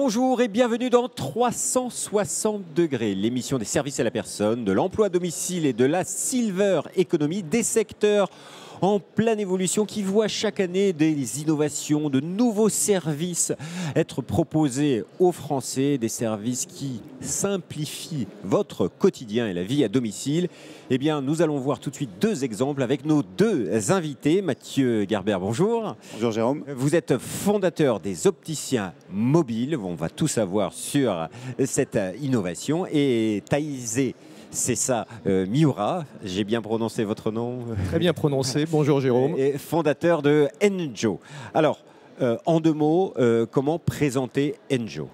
Bonjour et bienvenue dans 360 degrés, l'émission des services à la personne, de l'emploi à domicile et de la silver economy, des secteurs en pleine évolution qui voient chaque année des innovations, de nouveaux services être proposés aux Français, des services qui simplifient votre quotidien et la vie à domicile. Eh bien, nous allons voir tout de suite deux exemples avec nos deux invités. Mathieu Gerber, bonjour. Bonjour Jérôme. Vous êtes fondateur des opticiens mobiles. On va tout savoir sur cette innovation. Et Taizé, c'est ça, Miura, j'ai bien prononcé votre nom? Très bien prononcé, bonjour Jérôme. Et fondateur de Enjo. Alors, en deux mots, comment présenter Enjo?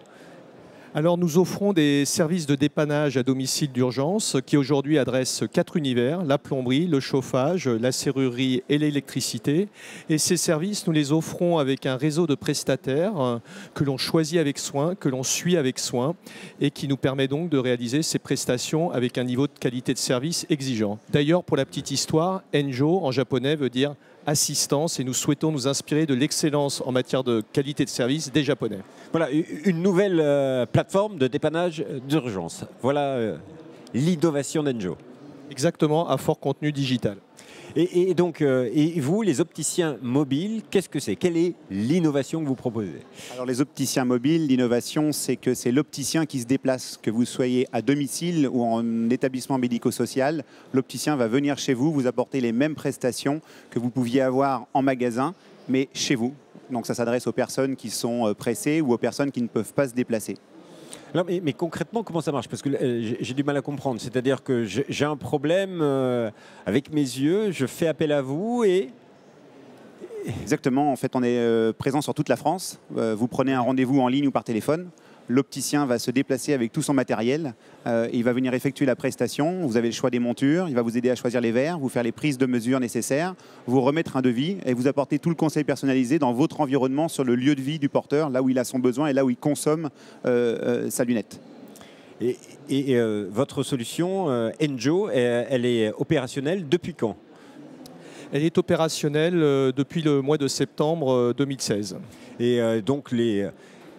Alors nous offrons des services de dépannage à domicile d'urgence qui aujourd'hui adressent 4 univers, la plomberie, le chauffage, la serrurerie et l'électricité. Et ces services, nous les offrons avec un réseau de prestataires que l'on choisit avec soin, que l'on suit avec soin et qui nous permet donc de réaliser ces prestations avec un niveau de qualité de service exigeant. D'ailleurs, pour la petite histoire, Enjo en japonais veut dire assistance et nous souhaitons nous inspirer de l'excellence en matière de qualité de service des Japonais. Voilà, une nouvelle plateforme de dépannage d'urgence. Voilà l'innovation d'Enjo. Exactement, à fort contenu digital. Et donc, et vous, les opticiens mobiles, qu'est-ce que c'est? Quelle est l'innovation que vous proposez? Alors les opticiens mobiles, l'innovation, c'est que c'est l'opticien qui se déplace, que vous soyez à domicile ou en établissement médico-social. L'opticien va venir chez vous, vous apporter les mêmes prestations que vous pouviez avoir en magasin, mais chez vous. Donc ça s'adresse aux personnes qui sont pressées ou aux personnes qui ne peuvent pas se déplacer. Non, mais concrètement, comment ça marche? Parce que j'ai du mal à comprendre. C'est-à-dire que j'ai un problème avec mes yeux, je fais appel à vous et... Exactement, en fait on est présent sur toute la France. Vous prenez un rendez-vous en ligne ou par téléphone. L'opticien va se déplacer avec tout son matériel. Il va venir effectuer la prestation. Vous avez le choix des montures. Il va vous aider à choisir les verres, vous faire les prises de mesure nécessaires, vous remettre un devis et vous apporter tout le conseil personnalisé dans votre environnement sur le lieu de vie du porteur, là où il a son besoin et là où il consomme sa lunette. Et votre solution, Enjo, elle est opérationnelle depuis quand? Elle est opérationnelle depuis le mois de septembre 2016. Et donc les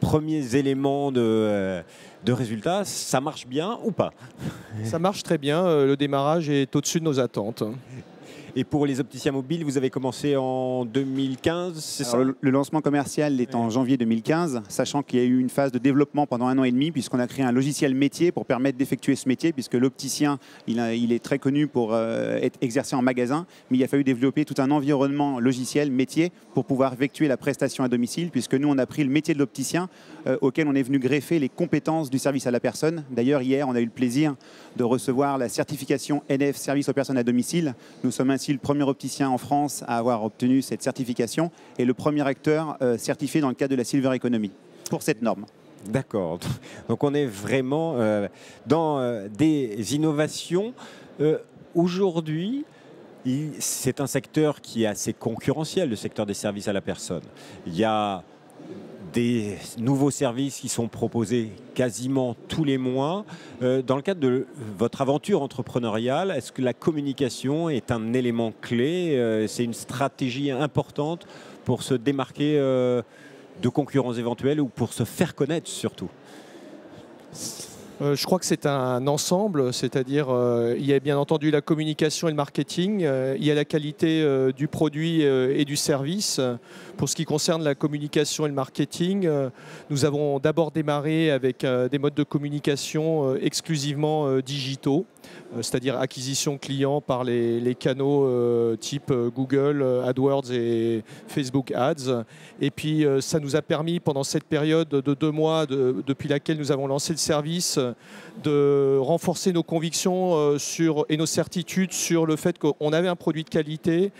premiers éléments de résultats, ça marche bien ou pas? Ça marche très bien, le démarrage est au-dessus de nos attentes. Et pour les opticiens mobiles, vous avez commencé en 2015, c'est ça? Le lancement commercial est en janvier 2015, sachant qu'il y a eu une phase de développement pendant 1 an et demi, puisqu'on a créé un logiciel métier pour permettre d'effectuer ce métier, puisque l'opticien, il est très connu pour être exercé en magasin, mais il a fallu développer tout un environnement logiciel métier pour pouvoir effectuer la prestation à domicile, puisque nous, on a pris le métier de l'opticien, auquel on est venu greffer les compétences du service à la personne. D'ailleurs, hier, on a eu le plaisir de recevoir la certification NF Service aux personnes à domicile. Nous sommes ainsi le premier opticien en France à avoir obtenu cette certification et le premier acteur certifié dans le cadre de la Silver Economy pour cette norme. D'accord. Donc on est vraiment dans des innovations. Aujourd'hui, c'est un secteur qui est assez concurrentiel, le secteur des services à la personne. Il y a des nouveaux services qui sont proposés quasiment tous les mois. Dans le cadre de votre aventure entrepreneuriale, est-ce que la communication est un élément clé? C'est une stratégie importante pour se démarquer de concurrents éventuels ou pour se faire connaître surtout? Je crois que c'est un ensemble, c'est-à-dire il y a bien entendu la communication et le marketing, il y a la qualité du produit et du service. Pour ce qui concerne la communication et le marketing, nous avons d'abord démarré avec des modes de communication exclusivement digitaux, c'est-à-dire acquisition client par les canaux type Google, AdWords et Facebook Ads. Et puis ça nous a permis pendant cette période de 2 mois depuis laquelle nous avons lancé le service de renforcer nos convictions et nos certitudes sur le fait qu'on avait un produit de qualité,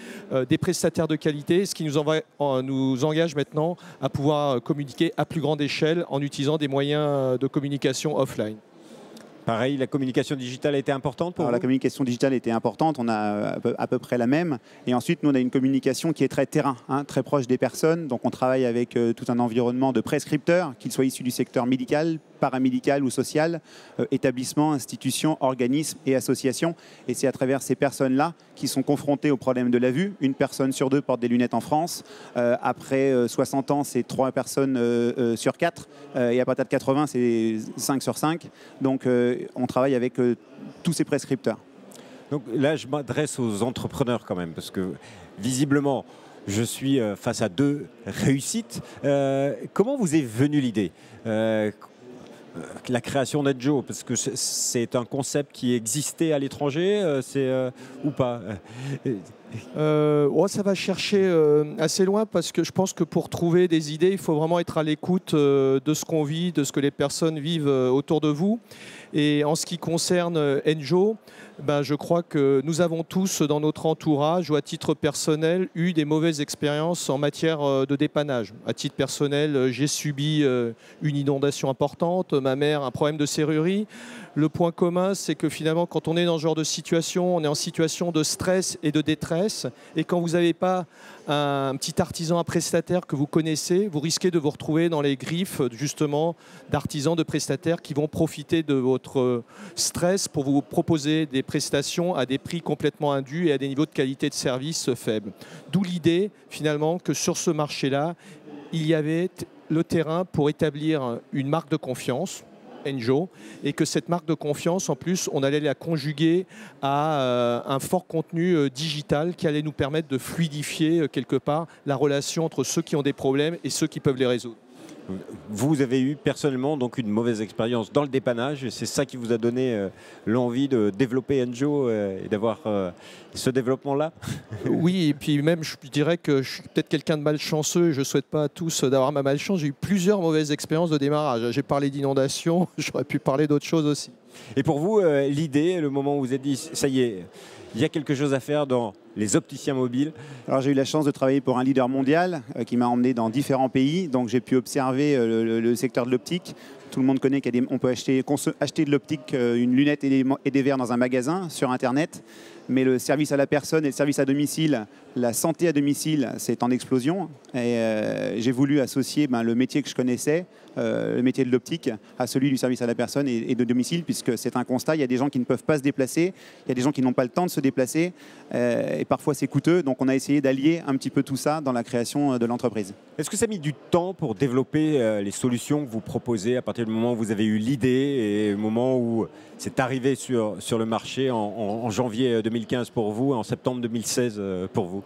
des prestataires de qualité, ce qui nous engage maintenant à pouvoir communiquer à plus grande échelle en utilisant des moyens de communication offline. Pareil, la communication digitale a été importante pour Alors, vous? la communication digitale était importante, on a à peu près la même. Et ensuite, nous, on a une communication qui est très terrain, hein, très proche des personnes. Donc, on travaille avec tout un environnement de prescripteurs, qu'ils soient issus du secteur médical, paramédical ou social, établissements, institutions, organismes et associations. Et c'est à travers ces personnes-là qui sont confrontées au problème de la vue. Une personne sur 2 porte des lunettes en France. Après 60 ans, c'est 3 personnes sur 4. Et à partir de 80, c'est 5 sur 5. Donc, on travaille avec tous ces prescripteurs. Donc là, je m'adresse aux entrepreneurs quand même, parce que visiblement, je suis face à 2 réussites. Comment vous est venue l'idée, la création d'Enjo? Parce que c'est un concept qui existait à l'étranger, ou pas? Ça va chercher assez loin, parce que je pense que pour trouver des idées, il faut vraiment être à l'écoute de ce qu'on vit, de ce que les personnes vivent autour de vous. Et en ce qui concerne Enjo, je crois que nous avons tous dans notre entourage ou à titre personnel eu des mauvaises expériences en matière de dépannage. À titre personnel, j'ai subi une inondation importante, ma mère un problème de serrurerie. Le point commun, c'est que finalement, quand on est dans ce genre de situation, on est en situation de stress et de détresse. Et quand vous n'avez pas un petit artisan, un prestataire que vous connaissez, vous risquez de vous retrouver dans les griffes justement d'artisans, de prestataires qui vont profiter de votre stress pour vous proposer des prestations à des prix complètement indus et à des niveaux de qualité de service faibles. D'où l'idée finalement que sur ce marché-là, il y avait le terrain pour établir une marque de confiance, Enjo, et que cette marque de confiance, en plus, on allait la conjuguer à un fort contenu digital qui allait nous permettre de fluidifier quelque part la relation entre ceux qui ont des problèmes et ceux qui peuvent les résoudre. Vous avez eu personnellement donc une mauvaise expérience dans le dépannage, et c'est ça qui vous a donné l'envie de développer Enjo et d'avoir ce développement-là? Oui, et puis même je dirais que je suis peut-être quelqu'un de malchanceux, et je ne souhaite pas à tous d'avoir ma malchance. J'ai eu plusieurs mauvaises expériences de démarrage. J'ai parlé d'inondation, j'aurais pu parler d'autres choses aussi. Et pour vous, l'idée, le moment où vous vous êtes dit, ça y est, il y a quelque chose à faire dans les opticiens mobiles? Alors, j'ai eu la chance de travailler pour un leader mondial qui m'a emmené dans différents pays. Donc, j'ai pu observer le secteur de l'optique. Tout le monde connaît qu'on peut acheter de l'optique, une lunette et des verres dans un magasin, sur Internet. Mais le service à la personne et le service à domicile, la santé à domicile, c'est en explosion. Et j'ai voulu associer le métier que je connaissais, le métier de l'optique, à celui du service à la personne et de domicile, puisque c'est un constat. Il y a des gens qui ne peuvent pas se déplacer, il y a des gens qui n'ont pas le temps de se déplacer, et parfois c'est coûteux. Donc on a essayé d'allier un petit peu tout ça dans la création de l'entreprise. Est-ce que ça a mis du temps pour développer les solutions que vous proposez à partir du moment où vous avez eu l'idée et au moment où c'est arrivé sur le marché en janvier 2015 pour vous et en septembre 2016 pour vous?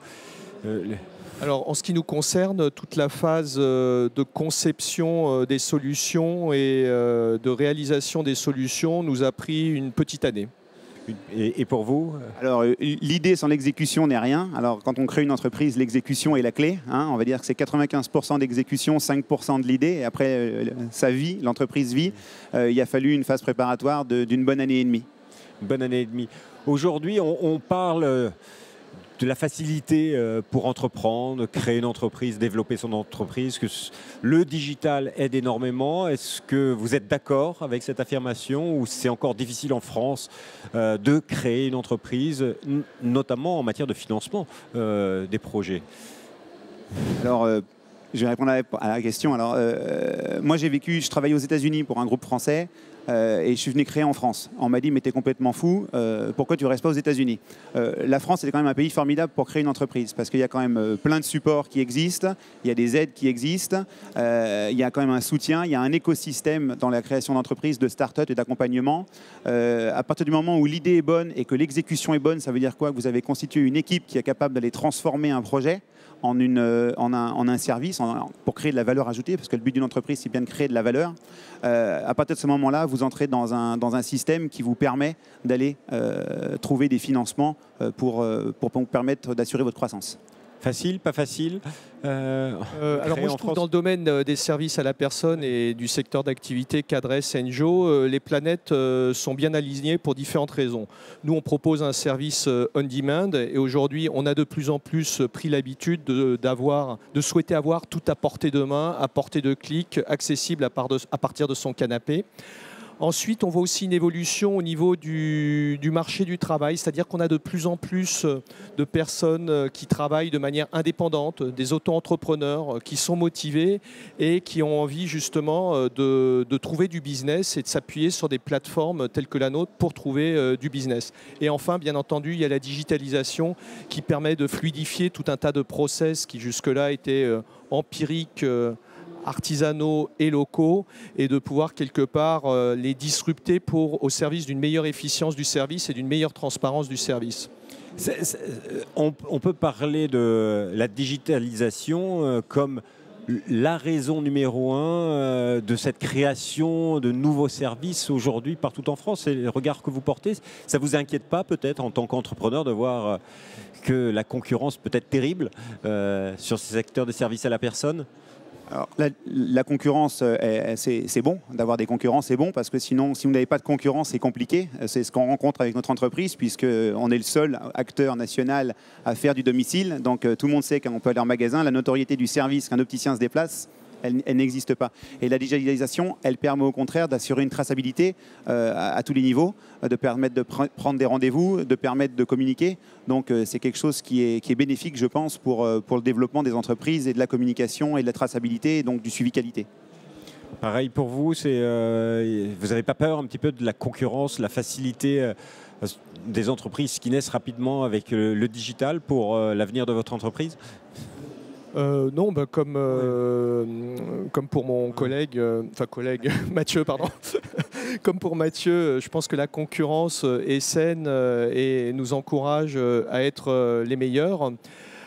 Alors, en ce qui nous concerne, toute la phase de conception des solutions et de réalisation des solutions nous a pris une petite année. Et pour vous? Alors, l'idée sans l'exécution n'est rien. Alors, quand on crée une entreprise, l'exécution est la clé. On va dire que c'est 95% d'exécution, 5% de l'idée. Et après, ça vit, l'entreprise vit. Il a fallu une phase préparatoire d'une bonne année et demie. Une bonne année et demie. Aujourd'hui, on parle de la facilité pour entreprendre, créer une entreprise, développer son entreprise, que le digital aide énormément. Est-ce que vous êtes d'accord avec cette affirmation, ou c'est encore difficile en France de créer une entreprise, notamment en matière de financement des projets? Alors, je vais répondre à la question. Alors, moi, je travaillais aux États-Unis pour un groupe français. Et je suis venu créer en France. On m'a dit, mais t'es complètement fou, pourquoi tu ne restes pas aux États-Unis? La France, c'est quand même un pays formidable pour créer une entreprise, parce qu'il y a quand même plein de supports qui existent, il y a des aides qui existent, il y a quand même un soutien, il y a un écosystème dans la création d'entreprises, de start-up et d'accompagnement. À partir du moment où l'idée est bonne et que l'exécution est bonne, ça veut dire quoi? Que vous avez constitué une équipe qui est capable d'aller transformer un projet en un service, pour créer de la valeur ajoutée, parce que le but d'une entreprise, c'est bien de créer de la valeur. À partir de ce moment-là, vous entrez dans un système qui vous permet d'aller trouver des financements pour vous permettre d'assurer votre croissance. Facile, pas facile? Alors moi je trouve dans le domaine des services à la personne et du secteur d'activité qu'adresse Enjo, les planètes sont bien alignées pour différentes raisons. Nous on propose un service on-demand, et aujourd'hui on a de plus en plus pris l'habitude de souhaiter avoir tout à portée de main, à portée de clic, accessible à partir de son canapé. Ensuite, on voit aussi une évolution au niveau du marché du travail, c'est-à-dire qu'on a de plus en plus de personnes qui travaillent de manière indépendante, des auto-entrepreneurs qui sont motivés et qui ont envie justement de trouver du business et de s'appuyer sur des plateformes telles que la nôtre pour trouver du business. Et enfin, bien entendu, il y a la digitalisation qui permet de fluidifier tout un tas de process qui jusque-là étaient empiriques, artisanaux et locaux, et de pouvoir quelque part les disrupter au service d'une meilleure efficience du service et d'une meilleure transparence du service. On peut parler de la digitalisation comme la raison numéro un de cette création de nouveaux services aujourd'hui partout en France. Et le regard que vous portez, ça ne vous inquiète pas peut-être en tant qu'entrepreneur de voir que la concurrence peut être terrible sur ce secteur des services à la personne? Alors, la concurrence, c'est bon, d'avoir des concurrents, c'est bon, parce que sinon, si vous n'avez pas de concurrence, c'est compliqué. C'est ce qu'on rencontre avec notre entreprise, puisqu'on est le seul acteur national à faire du domicile. Donc tout le monde sait qu'on peut aller en magasin. La notoriété du service qu'un opticien se déplace, elle n'existe pas. Et la digitalisation, elle permet au contraire d'assurer une traçabilité à tous les niveaux, de permettre de prendre des rendez-vous, de permettre de communiquer. Donc c'est quelque chose qui est bénéfique, je pense, pour le développement des entreprises et de la communication et de la traçabilité, et donc du suivi qualité. Pareil pour vous, vous n'avez pas peur un petit peu de la concurrence, la facilité des entreprises qui naissent rapidement avec le digital pour l'avenir de votre entreprise? Non, comme pour mon collègue Mathieu, pardon. Comme pour Mathieu, je pense que la concurrence est saine et nous encourage à être les meilleurs.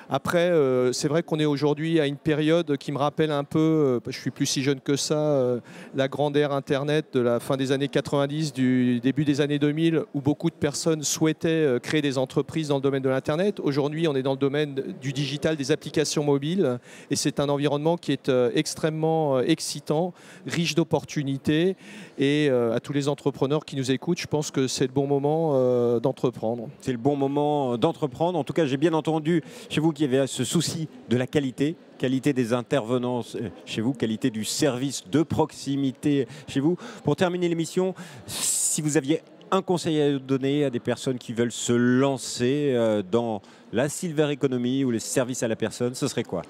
Après, c'est vrai qu'on est aujourd'hui à une période qui me rappelle un peu, je suis plus si jeune que ça, la grande ère Internet de la fin des années 90, du début des années 2000, où beaucoup de personnes souhaitaient créer des entreprises dans le domaine de l'Internet. Aujourd'hui, on est dans le domaine du digital, des applications mobiles, et c'est un environnement qui est extrêmement excitant, riche d'opportunités, et à tous les entrepreneurs qui nous écoutent, je pense que c'est le bon moment d'entreprendre. C'est le bon moment d'entreprendre. En tout cas, j'ai bien entendu chez vous qu'il y avait ce souci de la qualité des intervenants chez vous, qualité du service de proximité chez vous. Pour terminer l'émission, si vous aviez un conseil à donner à des personnes qui veulent se lancer dans la silver economy ou les services à la personne, ce serait quoi?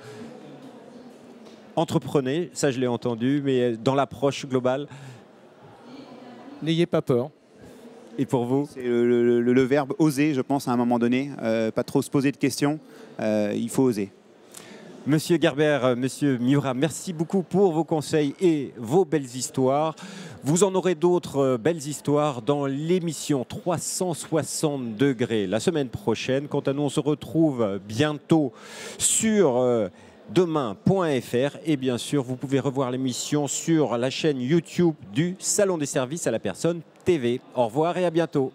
Entreprenez, ça je l'ai entendu, mais dans l'approche globale? N'ayez pas peur. Et pour vous? C'est le verbe oser, je pense, à un moment donné. Pas trop se poser de questions. Il faut oser. Monsieur Gerber, Monsieur Miura, merci beaucoup pour vos conseils et vos belles histoires. Vous en aurez d'autres belles histoires dans l'émission 360 degrés la semaine prochaine. Quant à nous, on se retrouve bientôt sur demain.fr et bien sûr, vous pouvez revoir l'émission sur la chaîne YouTube du Salon des services à la personne TV. Au revoir et à bientôt.